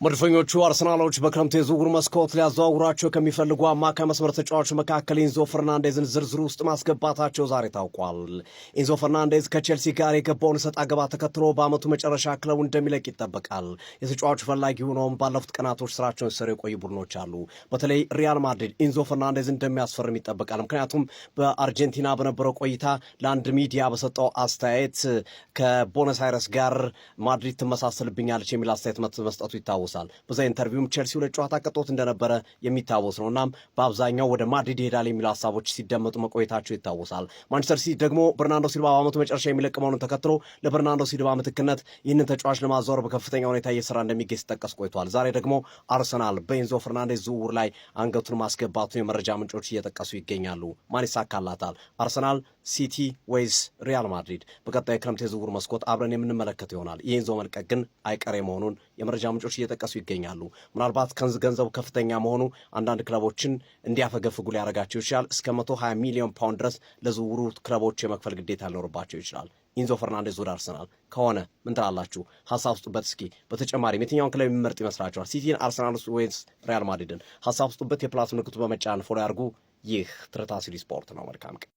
መድፈኞቹ አርሰናሎች በክረምቱ የዝውውር መስኮት ሊያዘዋውሯቸው ከሚፈልጉ አማካይ መስመር ተጫዋቾች መካከል ኢንዞ ፈርናንዴዝን ዝርዝር ውስጥ ማስገባታቸው ዛሬ ታውቋል። ኢንዞ ፈርናንዴዝ ከቼልሲ ጋር የገባውን ሰጥ አገባ ተከትሎ በዓመቱ መጨረሻ ክለቡ እንደሚለቅ ይጠበቃል። የተጫዋቹ ፈላጊ ሆነውም ባለፉት ቀናቶች ስራቸውን ሲሰሩ የቆዩ ቡድኖች አሉ። በተለይ ሪያል ማድሪድ ኢንዞ ፈርናንዴዝ እንደሚያስፈርም ይጠበቃል። ምክንያቱም በአርጀንቲና በነበረው ቆይታ ለአንድ ሚዲያ በሰጠው አስተያየት ከቦነስ አይረስ ጋር ማድሪድ ትመሳሰልብኛለች የሚል አስተያየት መስጠቱ ይታወሳል። በዛ ኢንተርቪውም ቼልሲ ሁለት ጨዋታ ቀጦት እንደነበረ የሚታወስ ነው። እናም በአብዛኛው ወደ ማድሪድ ይሄዳል የሚሉ ሀሳቦች ሲደመጡ መቆየታቸው ይታወሳል። ማንቸስተር ሲቲ ደግሞ በርናንዶ ሲልቫ በዓመቱ መጨረሻ የሚለቅ መሆኑን ተከትሎ ለበርናንዶ ሲልቫ ምትክነት ይህንን ተጫዋች ለማዛወር በከፍተኛ ሁኔታ እየሰራ እንደሚገኝ ሲጠቀስ ቆይቷል። ዛሬ ደግሞ አርሰናል በኢንዞ ፈርናንዴዝ ዝውውር ላይ አንገቱን ማስገባቱን የመረጃ ምንጮች እየጠቀሱ ይገኛሉ። ማን ይሳካላታል? አርሰናል፣ ሲቲ ወይስ ሪያል ማድሪድ? በቀጣይ ክረምት የዝውውር መስኮት አብረን የምንመለከት ይሆናል። የኢንዞ መልቀቅ ግን አይቀሬ መሆኑን የመረጃ ምንጮች እየጠቀሱ ይገኛሉ። ምናልባት ገንዘቡ ከፍተኛ መሆኑ አንዳንድ ክለቦችን እንዲያፈገፍጉ ሊያደርጋቸው ይችላል። እስከ 120 ሚሊዮን ፓውንድ ድረስ ለዝውውሩ ክለቦች የመክፈል ግዴታ ሊኖርባቸው ይችላል። ኢንዞ ፈርናንዴዝ ወደ አርሰናል ከሆነ ምን ትላላችሁ? ሀሳብ ስጡበት እስኪ። በተጨማሪም የትኛውን ክለብ የሚመርጥ ይመስላችኋል? ሲቲን፣ አርሰናል ወይስ ሪያል ማድሪድን? ሀሳብ ስጡበት። የፕላስ ምልክቱ በመጫን ፎሎ ያድርጉ። ይህ ትርታ ሲቲ ስፖርት ነው። መልካም ቀን።